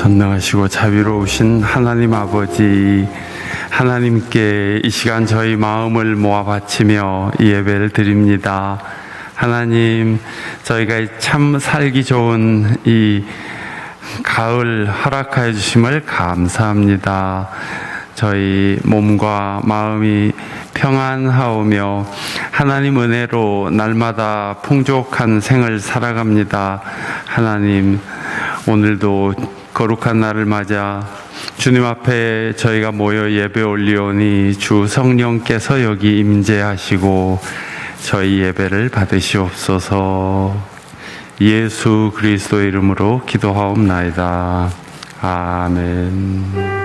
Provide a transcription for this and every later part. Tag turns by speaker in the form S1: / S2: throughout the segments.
S1: 전능하시고 자비로우신 하나님 아버지, 하나님께 이 시간 저희 마음을 모아 바치며 이 예배를 드립니다. 하나님, 저희가 참 살기 좋은 이 가을 허락하여 주심을 감사합니다. 저희 몸과 마음이 평안하오며 하나님 은혜로 날마다 풍족한 생을 살아갑니다. 하나님, 오늘도 거룩한 날을 맞아 주님 앞에 저희가 모여 예배 올리오니 주 성령께서 여기 임재하시고 저희 예배를 받으시옵소서. 예수 그리스도의 이름으로 기도하옵나이다. 아멘.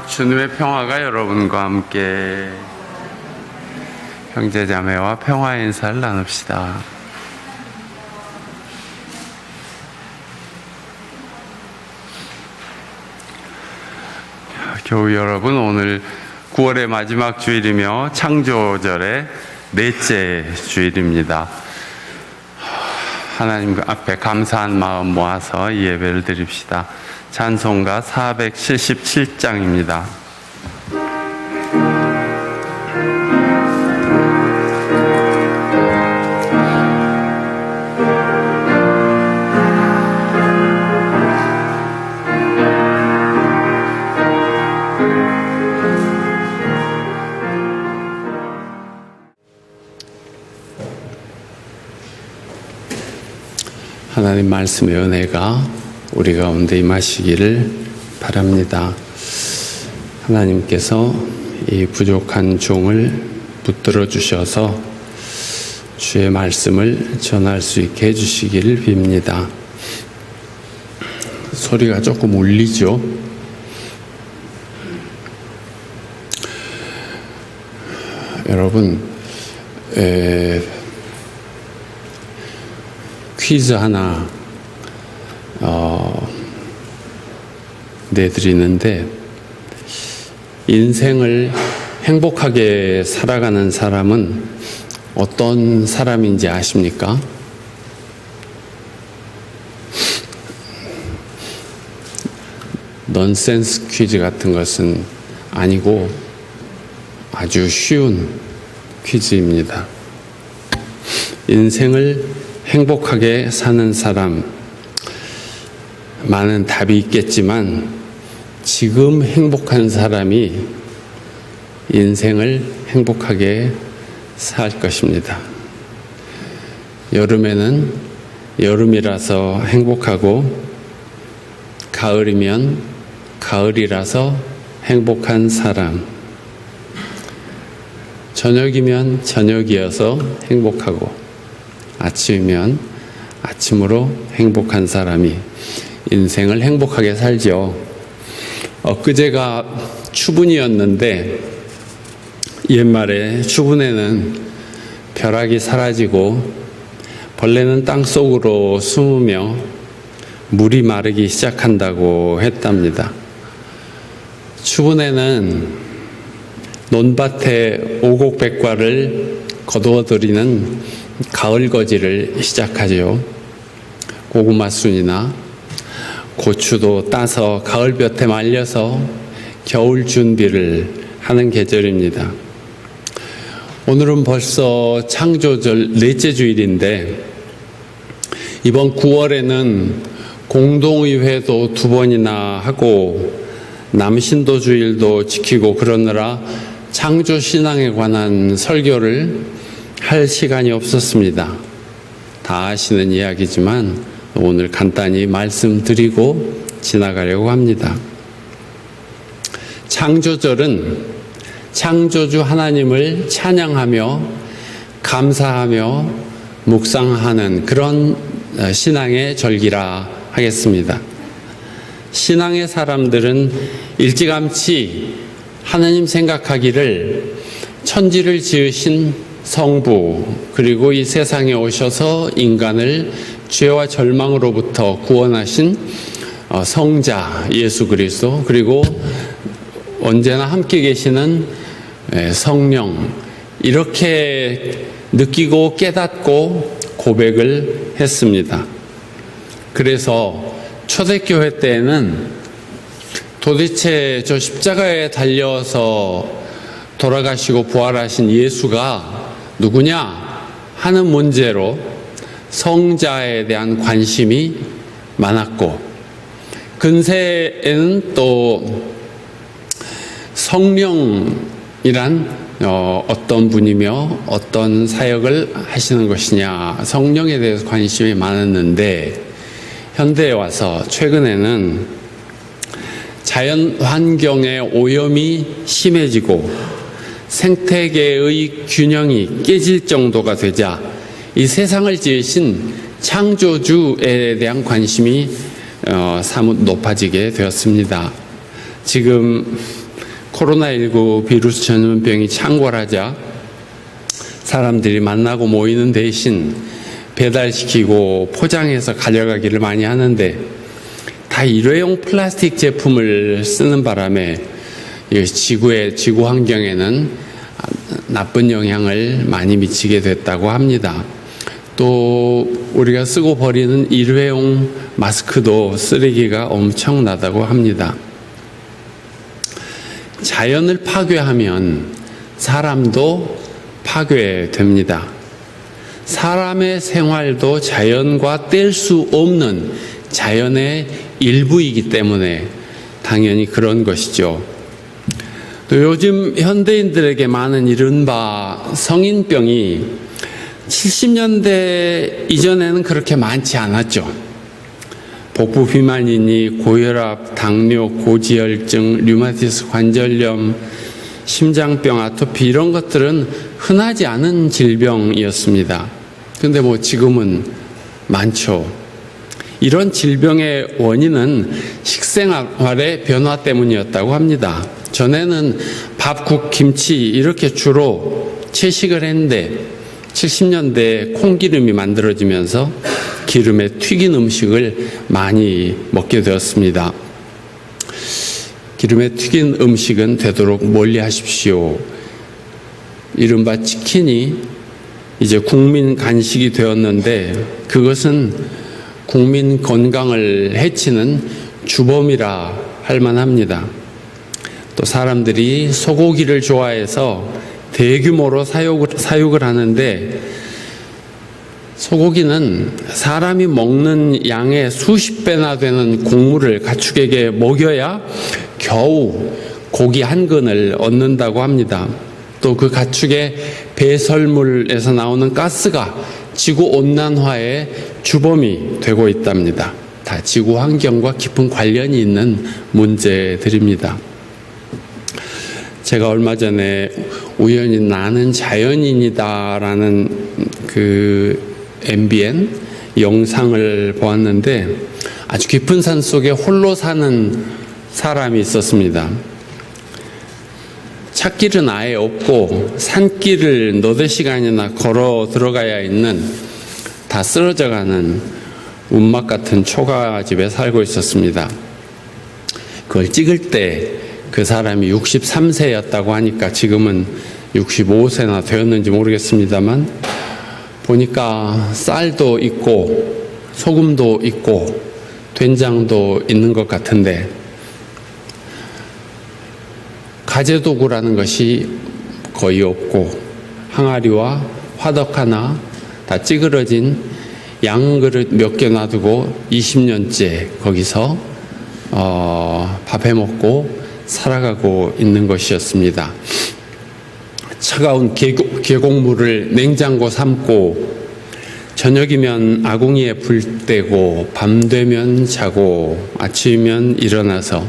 S1: 주님의 평화가 여러분과 함께. 형제자매와 평화 인사를 나눕시다. 교우 여러분, 오늘 9월의 마지막 주일이며 창조절의 넷째 주일입니다. 하나님 앞에 감사한 마음 모아서 이 예배를 드립시다. 찬송가 477장입니다. 하나님 말씀의 은혜가 우리 가운데 임하시기를 바랍니다. 하나님께서 이 부족한 종을 붙들어 주셔서 주의 말씀을 전할 수 있게 해주시기를 빕니다. 소리가 조금 울리죠? 여러분, 퀴즈 하나 내드리는데, 인생을 행복하게 살아가는 사람은 어떤 사람인지 아십니까? 넌센스 퀴즈 같은 것은 아니고 아주 쉬운 퀴즈입니다. 인생을 행복하게 사는 사람, 많은 답이 있겠지만 지금 행복한 사람이 인생을 행복하게 살 것입니다. 여름에는 여름이라서 행복하고, 가을이면 가을이라서 행복한 사람, 저녁이면 저녁이어서 행복하고, 아침이면 아침으로 행복한 사람이 인생을 행복하게 살죠. 엊그제가 추분이었는데, 옛말에 추분에는 벼락이 사라지고 벌레는 땅속으로 숨으며 물이 마르기 시작한다고 했답니다. 추분에는 논밭에 오곡백과를 거두어들이는 가을거지를 시작하죠. 고구마 순이나 고추도 따서 가을볕에 말려서 겨울 준비를 하는 계절입니다. 오늘은 벌써 창조절 넷째 주일인데 이번 9월에는 공동의회도 2번이나 하고 남신도 주일도 지키고 그러느라 창조신앙에 관한 설교를 할 시간이 없었습니다. 다 아시는 이야기지만 오늘 간단히 말씀드리고 지나가려고 합니다. 창조절은 창조주 하나님을 찬양하며 감사하며 묵상하는 그런 신앙의 절기라 하겠습니다. 신앙의 사람들은 일찌감치 하나님 생각하기를 천지를 지으신 성부 그리고 이 세상에 오셔서 인간을 죄와 절망으로부터 구원하신 성자 예수 그리스도 그리고 언제나 함께 계시는 성령 이렇게 느끼고 깨닫고 고백을 했습니다. 그래서 초대교회 때에는 도대체 저 십자가에 달려서 돌아가시고 부활하신 예수가 누구냐 하는 문제로 성자에 대한 관심이 많았고 근세에는 또 성령이란 어떤 분이며 어떤 사역을 하시는 것이냐 성령에 대해서 관심이 많았는데 현대에 와서 최근에는 자연 환경의 오염이 심해지고 생태계의 균형이 깨질 정도가 되자 이 세상을 지으신 창조주에 대한 관심이 사뭇 높아지게 되었습니다. 지금 코로나19 비루스 전염병이 창궐하자 사람들이 만나고 모이는 대신 배달시키고 포장해서 가져가기를 많이 하는데 다 일회용 플라스틱 제품을 쓰는 바람에 지구 환경에는 나쁜 영향을 많이 미치게 됐다고 합니다. 또 우리가 쓰고 버리는 일회용 마스크도 쓰레기가 엄청나다고 합니다. 자연을 파괴하면 사람도 파괴됩니다. 사람의 생활도 자연과 뗄 수 없는 자연의 일부이기 때문에 당연히 그런 것이죠. 또 요즘 현대인들에게 많은 이른바 성인병이 70년대 이전에는 그렇게 많지 않았죠. 복부 비만이니 고혈압, 당뇨, 고지혈증, 류마티스 관절염, 심장병, 아토피 이런 것들은 흔하지 않은 질병이었습니다. 근데 지금은 많죠. 이런 질병의 원인은 식생활의 변화 때문이었다고 합니다. 전에는 밥, 국, 김치 이렇게 주로 채식을 했는데 70년대에 콩기름이 만들어지면서 기름에 튀긴 음식을 많이 먹게 되었습니다. 기름에 튀긴 음식은 되도록 멀리 하십시오. 이른바 치킨이 이제 국민 간식이 되었는데 그것은 국민 건강을 해치는 주범이라 할 만합니다. 또 사람들이 소고기를 좋아해서 대규모로 사육을 하는데 소고기는 사람이 먹는 양의 수십 배나 되는 곡물을 가축에게 먹여야 겨우 고기 한 근을 얻는다고 합니다. 또 그 가축의 배설물에서 나오는 가스가 지구온난화의 주범이 되고 있답니다. 다 지구 환경과 깊은 관련이 있는 문제들입니다. 제가 얼마 전에 우연히 나는 자연인이다라는 그 MBN 영상을 보았는데 아주 깊은 산 속에 홀로 사는 사람이 있었습니다. 찻길은 아예 없고 산길을 너댓 시간이나 걸어 들어가야 있는 다 쓰러져가는 운막 같은 초가집에 살고 있었습니다. 그걸 찍을 때 그 사람이 63세였다고 하니까 지금은 65세나 되었는지 모르겠습니다만 보니까 쌀도 있고 소금도 있고 된장도 있는 것 같은데, 가재도구라는 것이 거의 없고 항아리와 화덕 하나 다 찌그러진 양그릇 몇 개 놔두고 20년째 거기서 밥 해먹고 살아가고 있는 것이었습니다. 차가운 계곡물을 냉장고 삼고 저녁이면 아궁이에 불 떼고 밤 되면 자고 아침이면 일어나서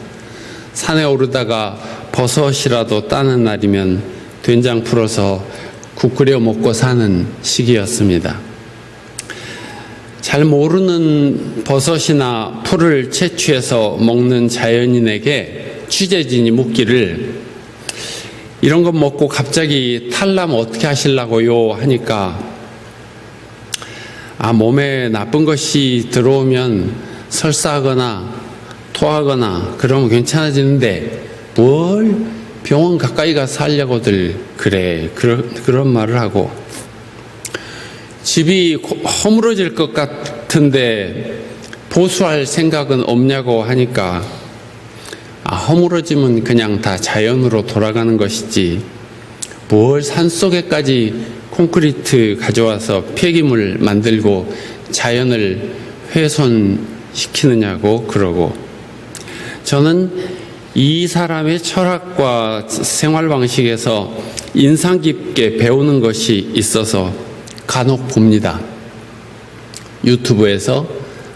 S1: 산에 오르다가 버섯이라도 따는 날이면 된장 풀어서 국 끓여 먹고 사는 시기였습니다. 잘 모르는 버섯이나 풀을 채취해서 먹는 자연인에게 취재진이 묻기를 이런 거 먹고 갑자기 탈나면 어떻게 하시려고요? 하니까 몸에 나쁜 것이 들어오면 설사하거나 토하거나 그러면 괜찮아지는데 뭘 병원 가까이 가서 하려고들 그래. 그런 말을 하고, 집이 허물어질 것 같은데 보수할 생각은 없냐고 하니까 허물어지면 그냥 다 자연으로 돌아가는 것이지 뭘 산속에까지 콘크리트 가져와서 폐기물 만들고 자연을 훼손시키느냐고 그러고, 저는 이 사람의 철학과 생활 방식에서 인상 깊게 배우는 것이 있어서 간혹 봅니다. 유튜브에서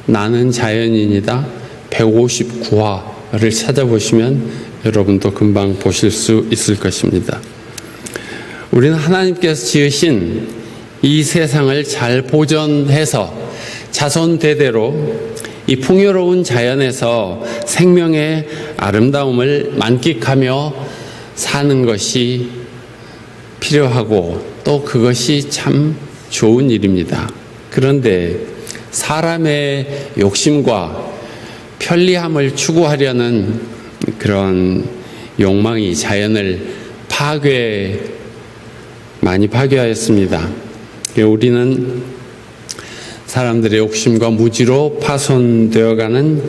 S1: 나는 자연인이다 159화를 찾아보시면 여러분도 금방 보실 수 있을 것입니다. 우리는 하나님께서 지으신 이 세상을 잘 보존해서 자손 대대로 이 풍요로운 자연에서 생명의 아름다움을 만끽하며 사는 것이 필요하고 또 그것이 참 좋은 일입니다. 그런데 사람의 욕심과 편리함을 추구하려는 그런 욕망이 자연을 많이 파괴하였습니다. 우리는 사람들의 욕심과 무지로 파손되어가는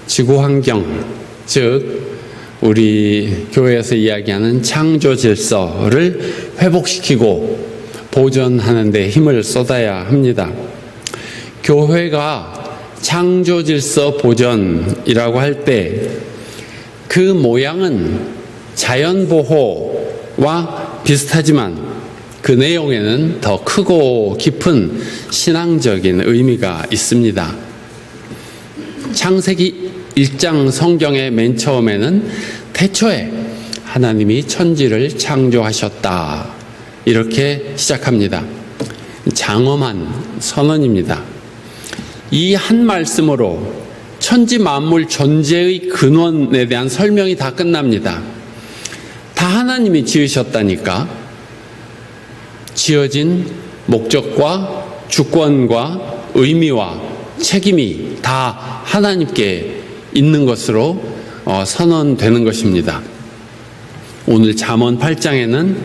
S1: 지구 환경, 즉 우리 교회에서 이야기하는 창조 질서를 회복시키고 보존하는 데 힘을 쏟아야 합니다. 교회가 창조 질서 보존이라고 할 때 그 모양은 자연 보호와 비슷하지만 그 내용에는 더 크고 깊은 신앙적인 의미가 있습니다. 창세기 1장 성경의 맨 처음에는 태초에 하나님이 천지를 창조하셨다, 이렇게 시작합니다. 장엄한 선언입니다. 이 한 말씀으로 천지 만물 존재의 근원에 대한 설명이 다 끝납니다. 다 하나님이 지으셨다니까. 지어진 목적과 주권과 의미와 책임이 다 하나님께 있는 것으로 선언되는 것입니다. 오늘 잠언 8장에는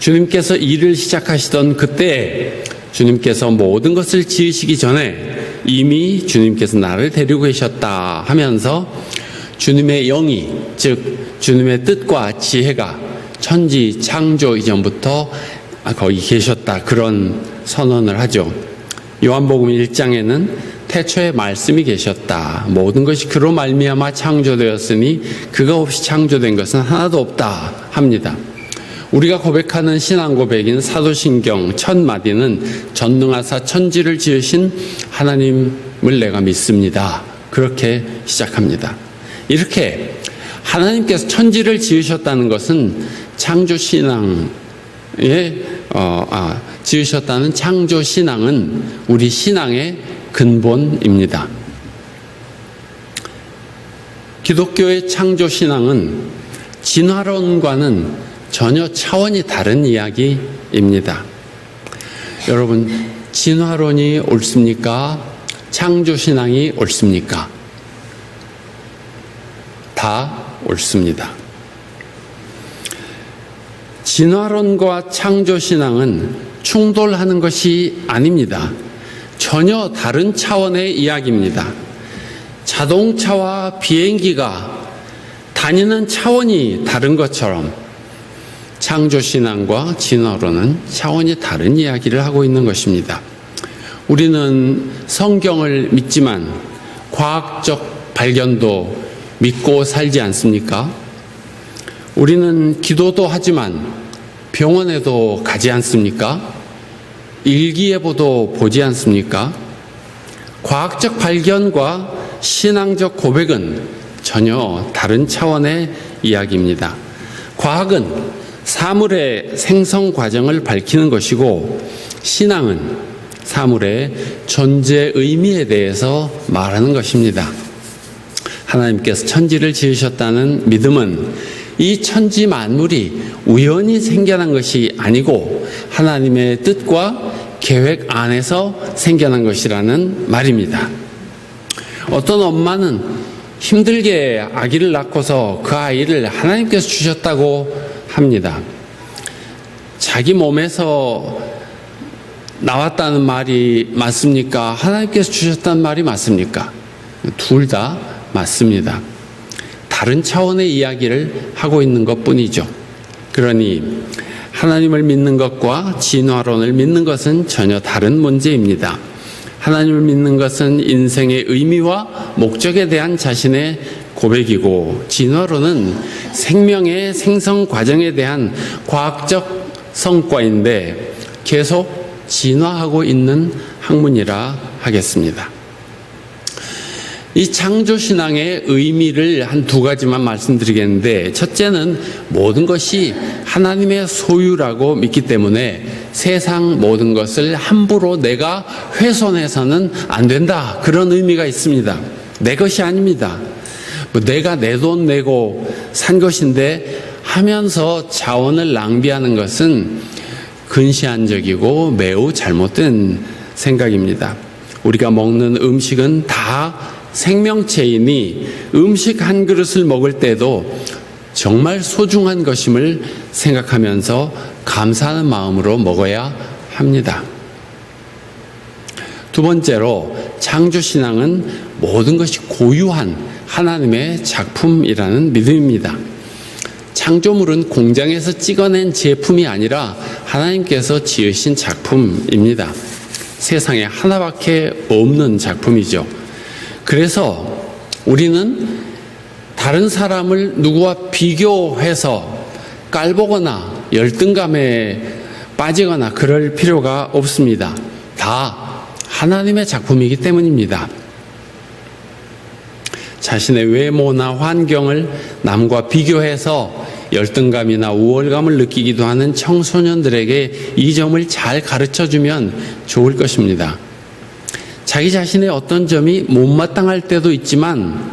S1: 주님께서 일을 시작하시던 그때 주님께서 모든 것을 지으시기 전에 이미 주님께서 나를 데리고 계셨다 하면서 주님의 영이, 즉 주님의 뜻과 지혜가 천지 창조 이전부터 거기 계셨다, 그런 선언을 하죠. 요한복음 1장에는 태초에 말씀이 계셨다, 모든 것이 그로 말미암아 창조되었으니 그가 없이 창조된 것은 하나도 없다 합니다. 우리가 고백하는 신앙 고백인 사도신경 첫 마디는 전능하사 천지를 지으신 하나님을 내가 믿습니다, 그렇게 시작합니다. 이렇게 하나님께서 천지를 지으셨다는 것은 지으셨다는 창조신앙은 우리 신앙의 근본입니다. 기독교의 창조신앙은 진화론과는 전혀 차원이 다른 이야기입니다. 여러분, 진화론이 옳습니까? 창조신앙이 옳습니까? 다 옳습니다. 진화론과 창조신앙은 충돌하는 것이 아닙니다. 전혀 다른 차원의 이야기입니다. 자동차와 비행기가 다니는 차원이 다른 것처럼 창조신앙과 진화론은 차원이 다른 이야기를 하고 있는 것입니다. 우리는 성경을 믿지만 과학적 발견도 믿고 살지 않습니까? 우리는 기도도 하지만 병원에도 가지 않습니까? 일기예보도 보지 않습니까? 과학적 발견과 신앙적 고백은 전혀 다른 차원의 이야기입니다. 과학은 사물의 생성 과정을 밝히는 것이고, 신앙은 사물의 존재 의미에 대해서 말하는 것입니다. 하나님께서 천지를 지으셨다는 믿음은 이 천지 만물이 우연히 생겨난 것이 아니고 하나님의 뜻과 계획 안에서 생겨난 것이라는 말입니다. 어떤 엄마는 힘들게 아기를 낳고서 그 아이를 하나님께서 주셨다고 합니다. 자기 몸에서 나왔다는 말이 맞습니까? 하나님께서 주셨다는 말이 맞습니까? 둘 다 맞습니다. 다른 차원의 이야기를 하고 있는 것뿐이죠. 그러니 하나님을 믿는 것과 진화론을 믿는 것은 전혀 다른 문제입니다. 하나님을 믿는 것은 인생의 의미와 목적에 대한 자신의 고백이고, 진화론은 생명의 생성 과정에 대한 과학적 성과인데 계속 진화하고 있는 학문이라 하겠습니다. 이 창조신앙의 의미를 한 두 가지만 말씀드리겠는데, 첫째는 모든 것이 하나님의 소유라고 믿기 때문에 세상 모든 것을 함부로 내가 훼손해서는 안 된다, 그런 의미가 있습니다. 내 것이 아닙니다. 내가 내 돈 내고 산 것인데 하면서 자원을 낭비하는 것은 근시안적이고 매우 잘못된 생각입니다. 우리가 먹는 음식은 다 생명체이니 음식 한 그릇을 먹을 때도 정말 소중한 것임을 생각하면서 감사하는 마음으로 먹어야 합니다. 두 번째로, 창조신앙은 모든 것이 고유한 하나님의 작품이라는 믿음입니다. 창조물은 공장에서 찍어낸 제품이 아니라 하나님께서 지으신 작품입니다. 세상에 하나밖에 없는 작품이죠. 그래서 우리는 다른 사람을 누구와 비교해서 깔보거나 열등감에 빠지거나 그럴 필요가 없습니다. 다 하나님의 작품이기 때문입니다. 자신의 외모나 환경을 남과 비교해서 열등감이나 우월감을 느끼기도 하는 청소년들에게 이 점을 잘 가르쳐주면 좋을 것입니다. 자기 자신의 어떤 점이 못마땅할 때도 있지만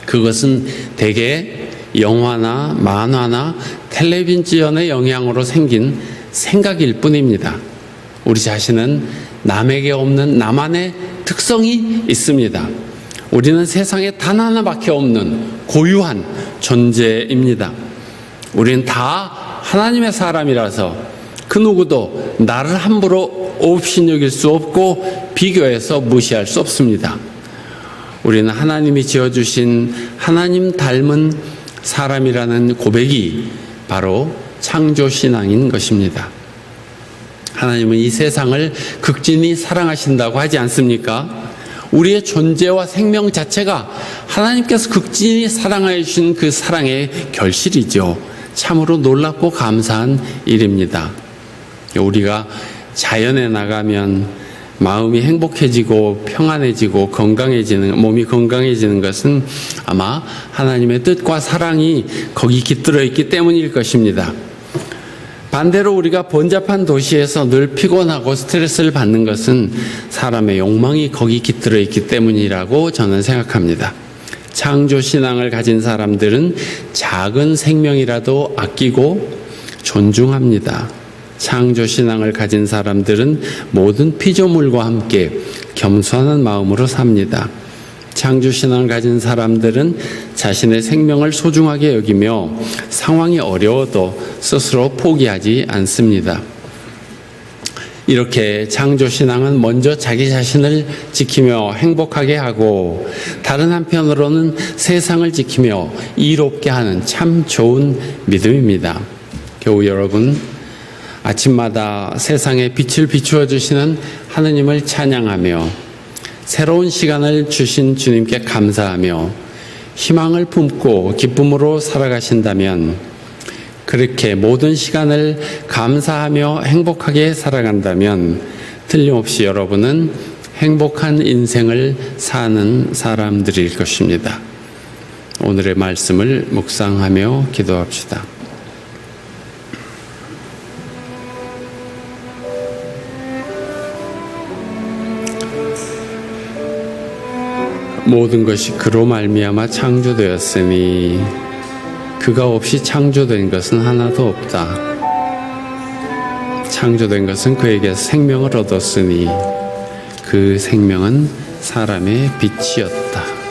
S1: 그것은 대개 영화나 만화나 텔레비전의 영향으로 생긴 생각일 뿐입니다. 우리 자신은 남에게 없는 나만의 특성이 있습니다. 우리는 세상에 단 하나밖에 없는 고유한 존재입니다. 우리는 다 하나님의 사람이라서 그 누구도 나를 함부로 업신여길 수 없고 비교해서 무시할 수 없습니다. 우리는 하나님이 지어주신 하나님 닮은 사람이라는 고백이 바로 창조신앙인 것입니다. 하나님은 이 세상을 극진히 사랑하신다고 하지 않습니까? 우리의 존재와 생명 자체가 하나님께서 극진히 사랑하여 주신 그 사랑의 결실이죠. 참으로 놀랍고 감사한 일입니다. 우리가 자연에 나가면 마음이 행복해지고 평안해지고 몸이 건강해지는 것은 아마 하나님의 뜻과 사랑이 거기 깃들어 있기 때문일 것입니다. 반대로 우리가 번잡한 도시에서 늘 피곤하고 스트레스를 받는 것은 사람의 욕망이 거기 깃들어 있기 때문이라고 저는 생각합니다. 창조신앙을 가진 사람들은 작은 생명이라도 아끼고 존중합니다. 창조신앙을 가진 사람들은 모든 피조물과 함께 겸손한 마음으로 삽니다. 창조신앙을 가진 사람들은 자신의 생명을 소중하게 여기며 상황이 어려워도 스스로 포기하지 않습니다. 이렇게 창조신앙은 먼저 자기 자신을 지키며 행복하게 하고 다른 한편으로는 세상을 지키며 이롭게 하는 참 좋은 믿음입니다. 교우 여러분, 아침마다 세상에 빛을 비추어 주시는 하느님을 찬양하며 새로운 시간을 주신 주님께 감사하며 희망을 품고 기쁨으로 살아가신다면, 그렇게 모든 시간을 감사하며 행복하게 살아간다면 틀림없이 여러분은 행복한 인생을 사는 사람들일 것입니다. 오늘의 말씀을 묵상하며 기도합시다. 모든 것이 그로 말미암아 창조되었으니 그가 없이 창조된 것은 하나도 없다. 창조된 것은 그에게서 생명을 얻었으니 그 생명은 사람의 빛이었다.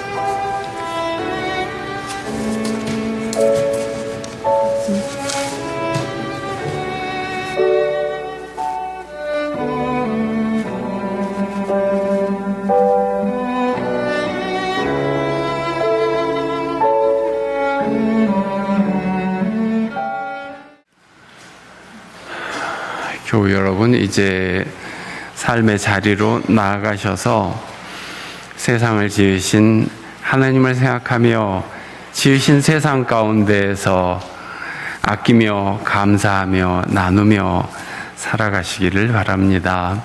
S1: 교우 여러분, 이제 삶의 자리로 나아가셔서 세상을 지으신 하나님을 생각하며 지으신 세상 가운데에서 아끼며 감사하며 나누며 살아가시기를 바랍니다.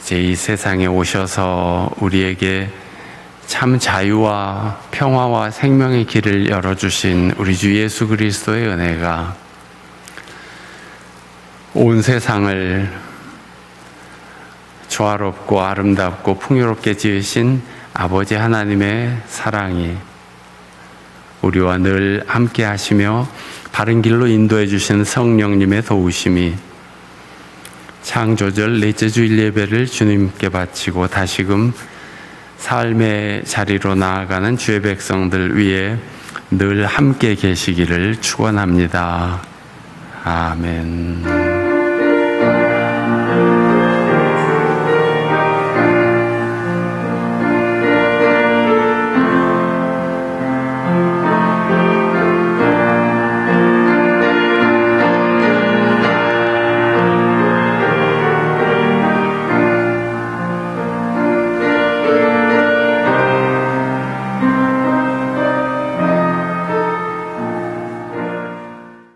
S1: 이제 이 세상에 오셔서 우리에게 참 자유와 평화와 생명의 길을 열어주신 우리 주 예수 그리스도의 은혜가 온 세상을 조화롭고 아름답고 풍요롭게 지으신 아버지 하나님의 사랑이 우리와 늘 함께 하시며 바른 길로 인도해 주시는 성령님의 도우심이 창조절 넷째 주일 예배를 주님께 바치고 다시금 삶의 자리로 나아가는 주의 백성들 위해 늘 함께 계시기를 축원합니다. 아멘.